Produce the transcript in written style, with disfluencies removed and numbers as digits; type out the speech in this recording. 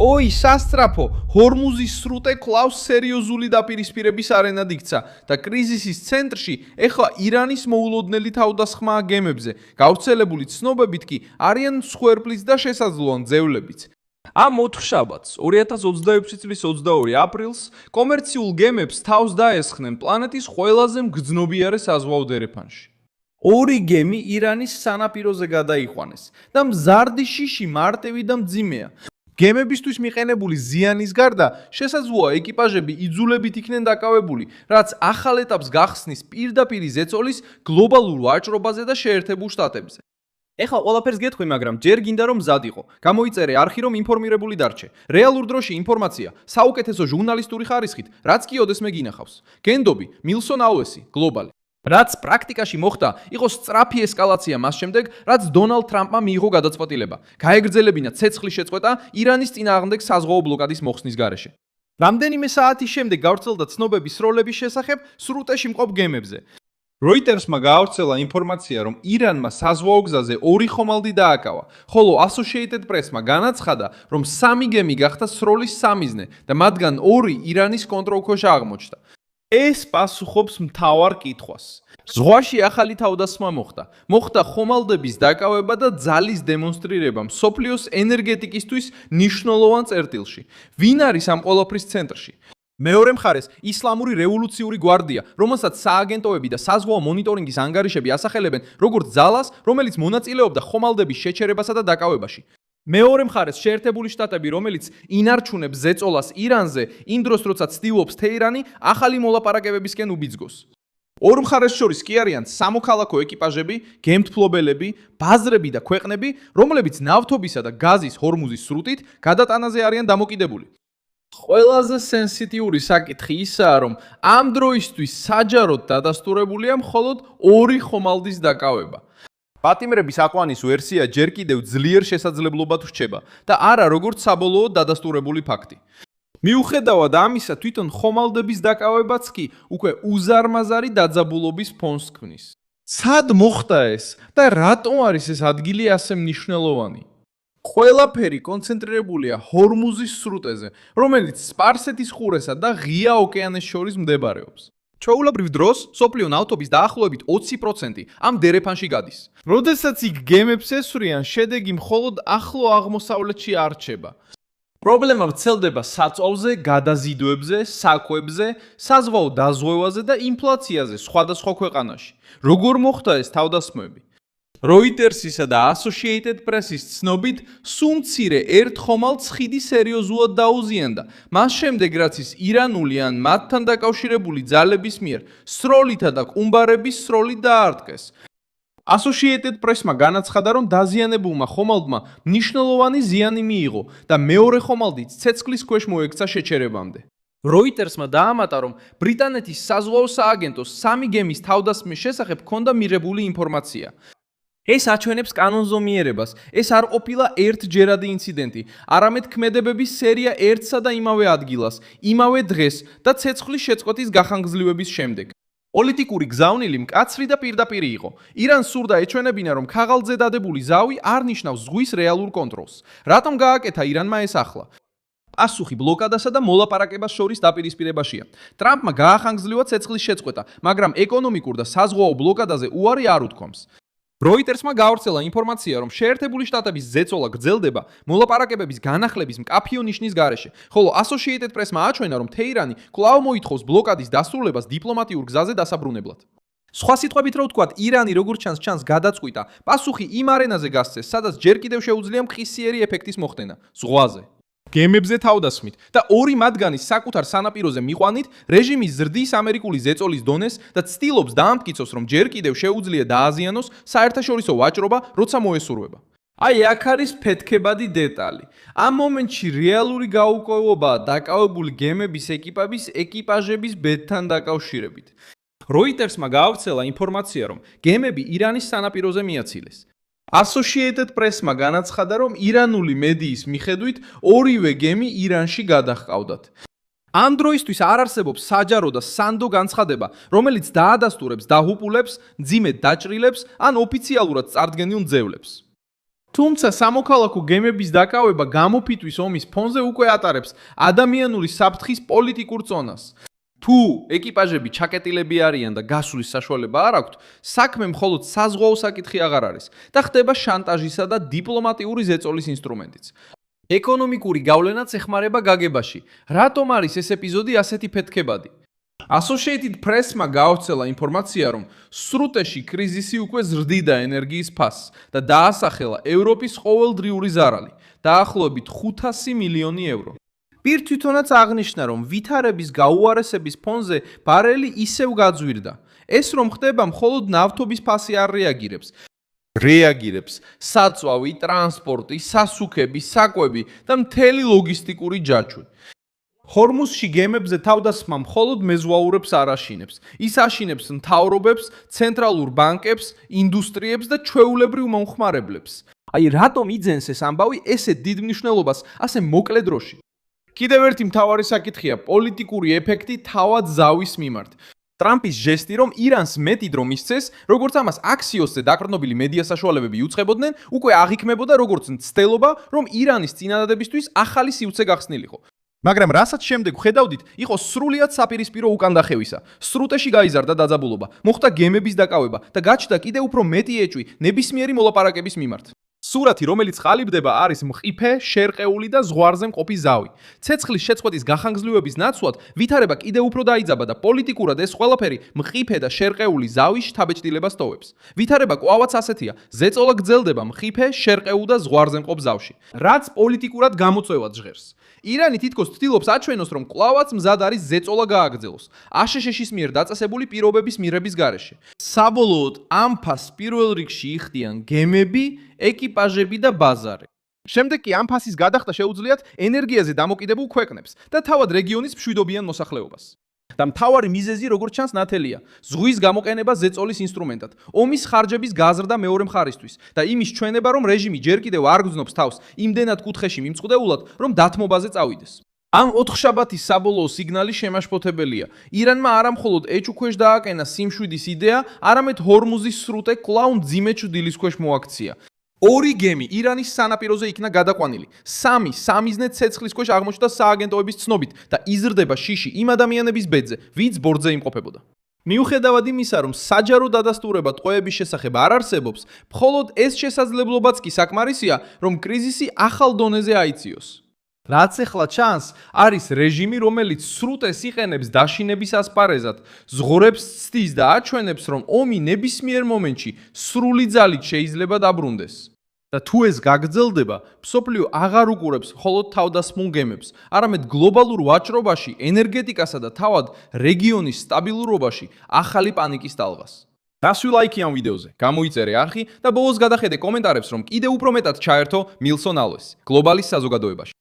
ოი, სასწრაფო, ჰორმუზის სრუტე კვლავ სერიოზული დაპირისპირების არენად იქცა და კრიზისის ცენტრში ეხლა ირანის მოულოდნელი თავდასხმაა გემებზე, გავრცელებული ცნობებით კი არიან მსხვერპლიც და შესაძლოა ძევლებიც. ამ ოთხშაბათს 2027 წლის 22 აპრილს კომერციულ გემებს თავს დაესხნენ პლანეტის ყველაზე მგრძნობიარე საზღვაო დერეფანში. ორი გემი ირანის სანაპიროზე გადაიყვანეს და მზარდი შიში მარტივი და მძიმეა. გემებისთვის მიყენებული ზიანის გარდა შესაძლოა ეკიპაჟები იძულებით იქნენ დაკავებული, რაც ახალ ეტაპს გახსნის პირდაპირ ზეწოლის გლობალურ ვაჭრობაზე და შეერთებულ შტატებზე. ეხლა ყველაფერს გეტყვი, მაგრამ ჯერ გინდა რომ მზად იყო. გამოიწერე არხი რომ ინფორმირებული დარჩე. რეალურ დროში ინფორმაცია, საუკეთესო ჟურნალისტური ხარისხით, რაც კი ოდესმე გინახავს. გენდობი, მილსონ აუესი, გლობალი. რაც პრაქტიკაში მოხდა, იყო სწრაფი ესკალაცია მას შემდეგ, რაც დონალდ ტრამპმა მიიღო გადაწყვეტილება. გაეგრძელებინა ცეცხლის შეწყვეტა ირანის წინააღმდეგ საზღვაო ბლოკადის მოხსნის გარეშე. რამდენიმე საათის შემდეგ გავრცელდა ცნობები სროლების შესახებ სრუტეში მყოფ გემებზე. Reuters-მა გაავრცელა ინფორმაცია, რომ ირანმა საზღვაო გზაზე 2 ხომალდი დააკავა, ხოლო Associated Press-მა განაცხადა, რომ 3 გემი გახდა სროლის სამიზნე და მათგან 2 ირანის კონტროლქვეშ აღმოჩნდა. ეს პასუხობს მთავარ კითხვას. ზღვაში ახალი თავდასხმა მოხდა. მოხდა ხომალდების დაკავება და ძალის დემონსტრირება მსოფლიოს ენერგეტიკისთვის მნიშვნელოვან წერტილში. ვინ არის ამ ყველაფრის ცენტრში? მეორე მხარეს ისლამური რევოლუციური გვარდია, რომელსაც სააგენტოები და საზღვაო მონიტორინგის ანგარიშები ასახელებენ როგორც ძალას, რომელიც მონაწილეობდა ხომალდების შეჩერებასა და დაკავებაში. მეორე მხარეს შეერთებული შტატები, რომელიც ინარჩუნებს ზეწოლას ირანზე, იმ დროს როცა ცდილობს თეირანი ახალი მოლაპარაკებებისკენ უბიძგოს. ორ მხარეს შორის კი არიან სამოქალაქო ეკიპაჟები, გემთფლობელები, ბაზრები და ქვეყნები, რომლებიც ნავთობისა და გაზის ჰორმუზის სრუტით გადატანაზე არიან დამოკიდებული. ყველაზე სენსიტიური საკითხი ისაა, რომ ამ დროისთვის საჯაროდ დადასტურებულია მხოლოდ 2 ხომალდის დაკავება. პატიმრების აყვანის ვერსია ჯერ კიდევ ძლიერ შესაძლებლობად რჩება და არა როგორც საბოლოო დადასტურებული ფაქტი. მიუხედავად ამისა, თვითონ ხომალდების დაკავებაც კი უკვე უზარმაზარი დაძაბულობის ფონს ქმნის. სად მოხდა ეს და რატომ არის ეს ადგილი ასე მნიშვნელოვანი? ყველაფერი კონცენტრირებულია ჰორმუზის სრუტეზე, რომელიც სპარსეთის ყურესა და ღია ოკეანეს შორის მდებარეობს. ჩვეულებრივ დროს სოფლიო ნავთობის დაახლოებით 20% ამ დერეფანში გადის. როდესაც იქ გემებს ესვრიან, შედეგი მხოლოდ ახლო აღმოსავლეთში არ რჩება. პრობლემა ვრცელდება საწვავზე, გადაზიდვებზე, საკვებზე, საზღვაო დაზღვევაზე და ინფლაციაზე სხვადასხვა ქვეყანაში. როგორ მოხდა ეს თავდასხმები? Reuters-ისა და Associated Press-ის ცნობით, სულ მცირე ერთ ხომალდს ხიდი სერიოზულად დაუზიანდა, მას შემდეგ რაც ის ირანული ან მათთან დაკავშირებული ძალების მიერ სროლითა და ყუმბარების სროლით დაარტყეს. Associated Press-მა განაცხადა, რომ დაზიანებულმა ხომალდმა მნიშვნელოვანი ზიანი მიიღო და მეორე ხომალდიც ცეცხლის ქვეშ მოექცა შეჩერებამდე. Reuters-მა დაამატა, რომ ბრიტანეთის საზღვაო სააგენტოს 3 გემის თავდასხმის შესახებ ჰქონდა მიღებული ინფორმაცია. ეს აჩვენებს კანონზომიერებას. ეს არ ყოფილა ერთჯერადი ინციდენტი, არამედ ქმედებების სერია ერთსა და იმავე ადგილას, იმავე დღეს და ცეცხლის შეწყვეტის გახანგრძლივების შემდეგ. პოლიტიკური გზავნილი მკაცრი და პირდაპირი იყო. ირანს სურდა ეჩვენებინა, რომ ქაღალდზე დადებული ზავი არ ნიშნავს ზღვის რეალურ კონტროლს. რატომ გააკეთა ირანმა ეს ახლა? პასუხი ბლოკადასა და მოლაპარაკებას შორის დაპირისპირებაშია. ტრამპმა გაახანგრძლივა ცეცხლის შეწყვეტა, მაგრამ ეკონომიკურ და საზღვაო ბლოკადაზე უარი არ უთქვამს. Reuters-მა გაავრცელა ინფორმაცია, რომ შეერთებული შტატების ზეწოლა გრძელდება მოლაპარაკებების განახლების მკაფიო ნიშნის გარეშე, ხოლო Associated Press-მა აჩვენა, რომ თეირანი კვლავ მოითხოვს ბლოკადის დასრულებას დიპლომატიურ გზაზე დასაბრუნებლად. სხვა სიტყვებით რო ვთქვათ, ირანი როგორც ჩანს გადაწყვიტა, პასუხი იმ არენაზე გასცეს, სადაც ჯერ კიდევ შეუძლია მყისიერი ეფექტის მოხდენა, ზღვაზე. გემებზე თავდასხმით და 2 მათგანის საკუთარ სანაპიროზე მიყვანით რეჟიმი ზრდის ამერიკული ზეწოლის დონეს და ცდილობს დაამტკიცოს, რომ ჯერ კიდევ შეუძლია დააზიანოს საერთაშორისო ვაჭრობა, როცა მოესურვება. აი, აქ არის ფეთქებადი დეტალი. ამ მომენტში რეალური გაურკვევლობაა დაკავებული გემების ეკიპაჟების ბედთან დაკავშირებით. Reuters-მა გაავრცელა ინფორმაცია, რომ გემები ირანის სანაპიროზე მიაცილეს. Associated Press-მა განაცხადა, რომ ირანული მედიის მიხედვით 2-ვე გემი ირანში გადაჰყავდათ. ამ დროისთვის არ არსებობს საჯარო და სანდო განცხადება, რომელიც დაადასტურებს დაღუპულებს, მძიმედ დაჭრილებს ან ოფიციალურად წარდგენილ მძევლებს. თუმცა სამოქალაქო გემების დაკავება გამოფიტვის ომის ფონზე უკვე ატარებს ადამიანური საფრთხის პოლიტიკურ წონას. თუ ეკიპაჟები ჩაკეტილები არიან და გასვლის საშუალება არ აქვთ, საქმე მხოლოდ საზღვაო საკითხი აღარ არის და ხდება შანტაჟისა და დიპლომატიური ზეწოლის ინსტრუმენტიც. ეკონომიკური გავლენაც ეხმარება გაგებაში. რატომ არის ეს ეპიზოდი ასეთი ფეთქებადი? Associated Press-მა გაავრცელა ინფორმაცია, რომ სრუტეში კრიზისი უკვე ზრდიდა ენერგიის ფასს და დაასახელა ევროპის ყოველდღიური ზარალი, დაახლოებით 500 მილიონი ევრო. პირ თვითონაც აღნიშნა, რომ ვითარების გაუარესების ფონზე ბარელი ისევ გაძვირდა. ეს რომ ხდება, მხოლოდ ნავთობის ფასი არ რეაგირებს საწვავი, ტრანსპორტი, სასუქები, საკვები და მთელი ლოგისტიკური ჯაჭვი. ჰორმუზში გემებზე თავდასხმა მხოლოდ მეზღვაურებს არ აშინებს. ის აშინებს მთავრობებს, ცენტრალურ ბანკებს, ინდუსტრიებს და ჩვეულებრივ მომხმარებლებს. აი რატომ იძენს ეს ამბავი ესეთ დიდ მნიშვნელობას ასე მოკლე დროში? კიდევ ერთი მთავარი საკითხია პოლიტიკური ეფექტი თავად ზავის მიმართ. ტრამპის ჟესტი, რომ ირანს მეტი დრო მისცეს, როგორც ამას აქსიოსზე დაკრნობილი მედია საშუალებები იუწყებოდნენ, უკვე აღიქმებოდა როგორც მცდელობა, რომ ირანის წინადადებისთვის ახალი სივრცე გახსნილიყო. მაგრამ რასაც შემდეგ ხედავდით, იყო სრულიად საპირისპირო უკანდახევისა. სრუტეში გაიზარდა დაძაბულობა, მოხდა გემების დაკავება და გაჩნდა კიდევ უფრო მეტი ეჭვი ნებისმიერი მოლაპარაკების მიმართ. სურათი, რომელიც ყალიბდება, არის მყიფე, შერყეული და ზღვარზე მყოფი ზავი. ცეცხლის შეწყვეტის გახანგრძლივების ნაცვლად, ვითარება კიდევ უფრო დაიძაბა და პოლიტიკურად ეს ყველაფერი მყიფე და შერყეული ზავის შთაბეჭდილებას ტოვებს. ვითარება კვლავაც ასეთია, ზეწოლა გრძელდება მყიფე, შერყეულ და ზღვარზე მყოფ ზავში, რაც პოლიტიკურად გამოწვევად ჟღერს. ირანი თითქოს ცდილობს აჩვენოს, რომ კვლავაც მზად არის ზეწოლა გააგრძელოს, აშშ-ის მიერ დაწესებული პირობების მიღების გარეშე. საბოლოოდ ამ ფასს პირველ რიგში იხდიან გემები, ეკიპაჟები და ბაზარი. შემდეგ კი ამ ფასის გადახდა შეუძლიათ ენერგიაზე დამოკიდებულ ქვეყნებს და თავად რეგიონის მშვიდობიან მოსახლეობას. და მთავარი მიზეზი, როგორც ჩანს, ნათელია ზღვის გამოყენება ზეწოლის ინსტრუმენტად, ომის ხარჯების გაზრდა მეორე მხარისთვის და იმის ჩვენება, რომ რეჟიმი ჯერ კიდევ არ გრძნობს თავს იმდენად კუთხეში მიმწყდეულად, რომ დათმობაზე წავიდეს. ამ ოთხშაბათის საბოლოო სიგნალი შემაშფოთებელია. ირანმა არა მხოლოდ ეჭუქვეშ დააკენა სიმშვიდის იდეა, არამედ ჰორმუზის სრუტე კვლავ მძიმე ჩრდილის ქვეშ მოაქცია. 2 გემი ირანის სანაპიროზე იქნა გადაყვანილი. 3 სამიზნე ცეცხლის ქვეშ აღმოჩნდა სააგენტოების ცნობით და იზრდება შიში იმ ადამიანების ბედზე, ვინც ბორტზე იმყოფებოდა. მიუხედავად იმისა, რომ საჯარო დადასტურება ტყვეების შესახებ არ არსებობს, მხოლოდ ეს შესაძლებლობაც კი საკმარისია, რომ კრიზისი ახალ დონეზე აიწიოს. რაც ახლა ჩანს, არის რეჟიმი, რომელიც სრუტეს იყენებს დაშინების ასპარეზად, ზღურებს ცდის და აჩვენებს, რომ ომი ნებისმიერ მომენტში სრული ძალით შეიძლება დაბრუნდეს. და თუ ეს გაგრძელდება, მსოფლიო აღარ უყურებს მხოლოდ თავდასხმულ გემებს, არამედ გლობალურ ვაჭრობაში, ენერგეტიკასა და თავად რეგიონის სტაბილურობაში ახალი პანიკის ტალღას. დასვი ლაიქი ამ ვიდეოზე, გამოიწერე არხი და ბოლოს გადახედე კომენტარებს, რომ კიდევ უფრო მეტად ჩაერთო მილსონ ალვეს, გლობალის საზოგადოებაში.